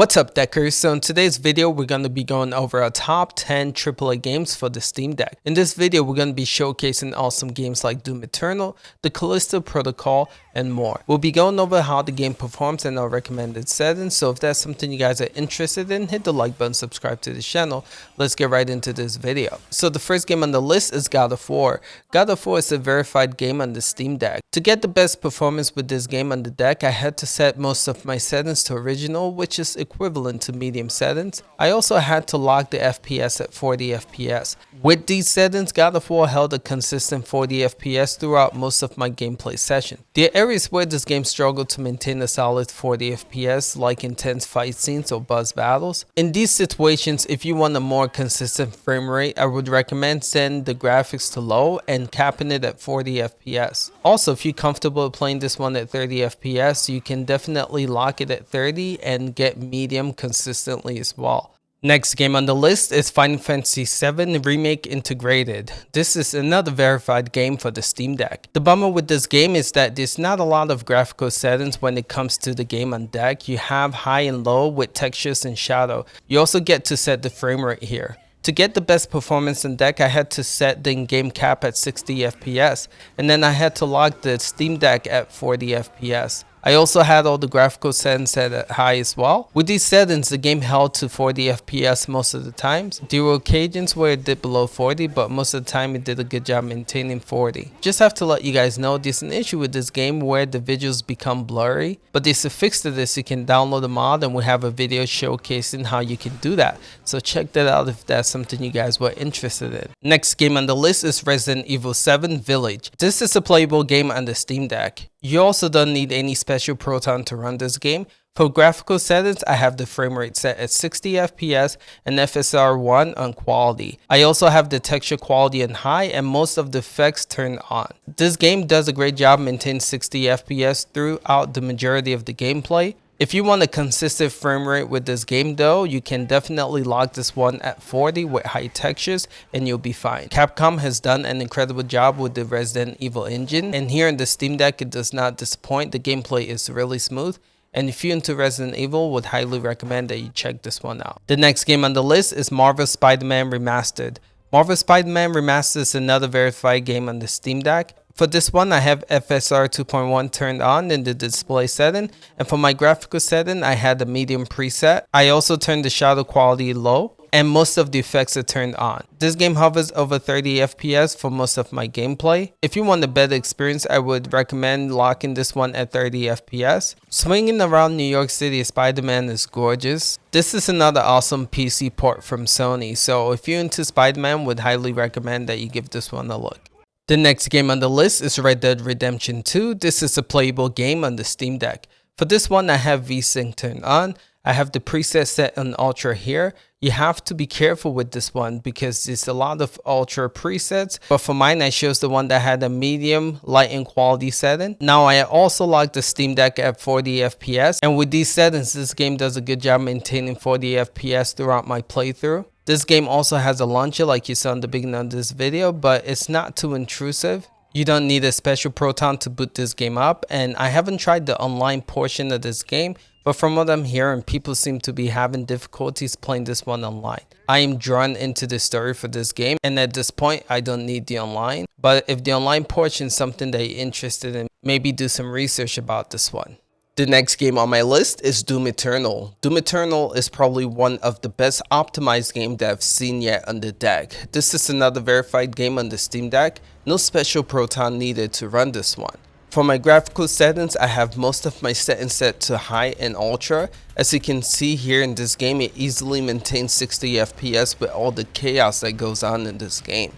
What's up, Deckers? So in today's video, we're going to be going over our top 10 AAA games for the Steam Deck. In this video, we're going to be showcasing awesome games like Doom Eternal, the Callisto Protocol, and more. We'll be going over how the game performs and our recommended settings, so if that's something you guys are interested in, hit the like button, subscribe to the channel. Let's get right into this video. So the first game on the list is God of War. God of War is a verified game on the Steam Deck. To get the best performance with this game on the deck, I had to set most of my settings to original, which is equivalent to medium settings. I also had to lock the FPS at 40 FPS. With these settings, God of War held a consistent 40 FPS throughout most of my gameplay session. There are areas where this game struggled to maintain a solid 40 FPS, like intense fight scenes or boss battles. In these situations, if you want a more consistent frame rate, I would recommend setting the graphics to low and capping it at 40 FPS. Also, if you're comfortable playing this one at 30 FPS, you can definitely lock it at 30 and get medium consistently as well. Next game on the list is Final Fantasy VII Remake Integrated. This is another verified game for the Steam Deck. The bummer with this game is that there's not a lot of graphical settings when it comes to the game on deck. You have high and low with textures and shadow. You also get to set the frame rate here. To get the best performance on deck, I had to set the in-game cap at 60 FPS, and then I had to lock the Steam Deck at 40 FPS. I also had all the graphical settings set at high as well. With these settings, the game held to 40 FPS most of the times. There were occasions where it dipped below 40, but most of the time it did a good job maintaining 40. Just have to let you guys know there's an issue with this game where the visuals become blurry, but there's a fix to this. You can download a mod and we have a video showcasing how you can do that. So check that out if that's something you guys were interested in. Next game on the list is Resident Evil 7 Village. This is a playable game on the Steam Deck. You also don't need any special proton to run this game. For graphical settings, I have the frame rate set at 60 FPS and FSR 1 on quality. I also have the texture quality on high and most of the effects turned on. This game does a great job maintaining 60 FPS throughout the majority of the gameplay. If you want a consistent frame rate with this game though, you can definitely lock this one at 40 with high textures and you'll be fine. Capcom has done an incredible job with the Resident Evil engine, and here in the Steam Deck it does not disappoint. The gameplay is really smooth, and if you're into Resident Evil, would highly recommend that you check this one out. The next game on the list is Marvel Spiderman Remastered. Marvel Spiderman Remastered is another verified game on the Steam Deck. For this one, I have FSR 2.1 turned on in the display setting, and for my graphical setting, I had the medium preset. I also turned the shadow quality low, and most of the effects are turned on. This game hovers over 30 FPS for most of my gameplay. If you want a better experience, I would recommend locking this one at 30 FPS. Swinging around New York City, Spider-Man is gorgeous. This is another awesome PC port from Sony, so if you're into Spider-Man, would highly recommend that you give this one a look. The next game on the list is Red Dead Redemption 2. This is a playable game on the Steam Deck. For this one, I have VSync turned on. I have the preset set on Ultra here. You have to be careful with this one because there's a lot of Ultra presets, but for mine, I chose the one that had a medium light and quality setting. Now, I also locked the Steam Deck at 40 FPS, and with these settings, this game does a good job maintaining 40 FPS throughout my playthrough. This game also has a launcher like you saw in the beginning of this video, but it's not too intrusive. You don't need a special proton to boot this game up, and I haven't tried the online portion of this game, but from what I'm hearing, people seem to be having difficulties playing this one online. I am drawn into the story for this game, and at this point, I don't need the online. But if the online portion is something that you're interested in, maybe do some research about this one. The next game on my list is Doom Eternal. Doom Eternal is probably one of the best optimized games that I've seen yet on the deck. This is another verified game on the Steam Deck. No special proton needed to run this one. For my graphical settings, I have most of my settings set to high and ultra. As you can see here in this game, it easily maintains 60 FPS with all the chaos that goes on in this game.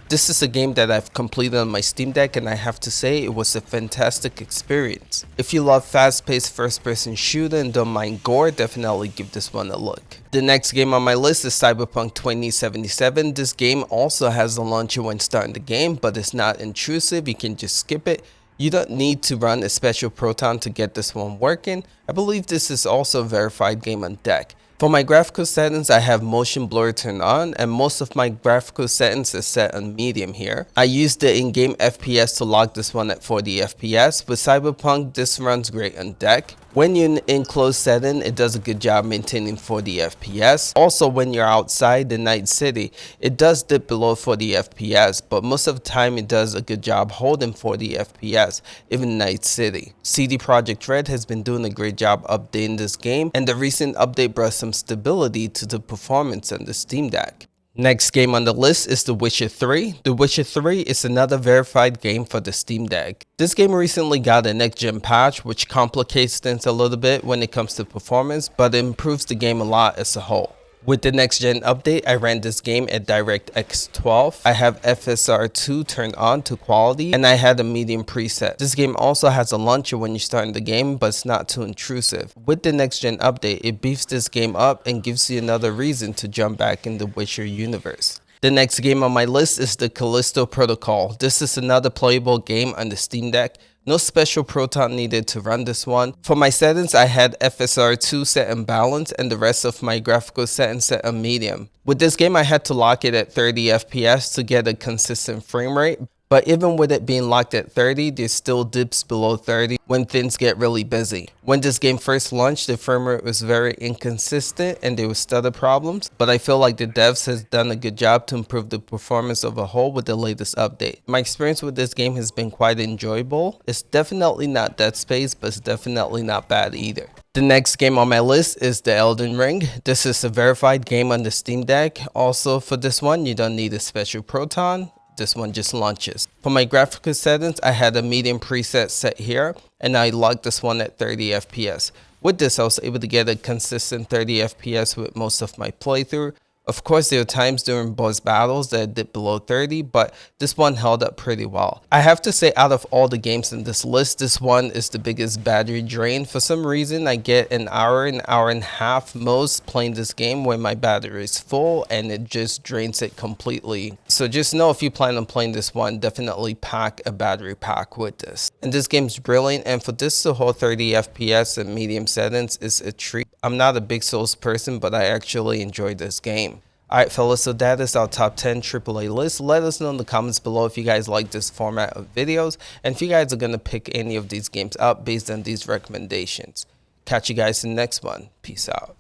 This is a game that I've completed on my Steam Deck, and I have to say it was a fantastic experience. If you love fast-paced first-person shooter and don't mind gore, definitely give this one a look. The next game on my list is Cyberpunk 2077. This game also has a launcher when starting the game, but it's not intrusive. You can just skip it. You don't need to run a special proton to get this one working. I believe this is also a verified game on deck. For my graphical settings, I have motion blur turned on, and most of my graphical settings is set on medium here. I used the in-game FPS to lock this one at 40 FPS. With Cyberpunk, this runs great on deck. When you're in enclosed setting, it does a good job maintaining 40 FPS. Also, when you're outside the night city, it does dip below 40 FPS, but most of the time it does a good job holding 40 FPS, even night city. CD Projekt Red has been doing a great job updating this game, and the recent update brought some stability to the performance on the Steam Deck. Next game on the list is The Witcher 3. The Witcher 3 is another verified game for the Steam Deck. This game recently got a next-gen patch, which complicates things a little bit when it comes to performance, but it improves the game a lot as a whole. With the next-gen update, I ran this game at DirectX 12. I have FSR2 turned on to quality, and I had a medium preset. This game also has a launcher when you start in the game, but it's not too intrusive. With the next-gen update, it beefs this game up and gives you another reason to jump back in the Witcher universe. The next game on my list is the Callisto Protocol. This is another playable game on the Steam Deck. No special proton needed to run this one. For my settings, I had FSR2 set in balance and the rest of my graphical settings set on medium. With this game, I had to lock it at 30 FPS to get a consistent frame rate. But even with it being locked at 30, there still dips below 30 when things get really busy. When this game first launched, the frame rate was very inconsistent and there were stutter problems, but I feel like the devs has done a good job to improve the performance of a whole with the latest update. My experience with this game has been quite enjoyable. It's definitely not Dead Space, but it's definitely not bad either. The next game on my list is the Elden Ring. This is a verified game on the Steam Deck. Also for this one, you don't need a special proton. This one just launches. For my graphical settings, I had a medium preset set here, and I locked this one at 30 FPS. With this, I was able to get a consistent 30 FPS with most of my playthrough. Of course, there are times during boss battles that dipped below 30, but this one held up pretty well. I have to say, out of all the games in this list, this one is the biggest battery drain. For some reason, I get an hour and a half most playing this game when my battery is full and it just drains it completely. So just know if you plan on playing this one, definitely pack a battery pack with this. And this game's brilliant, and for this to hold 30 FPS and medium settings is a treat. I'm not a big Souls person, but I actually enjoy this game. Alright fellas, so that is our top 10 AAA list. Let us know in the comments below if you guys like this format of videos and if you guys are going to pick any of these games up based on these recommendations. Catch you guys in the next one. Peace out.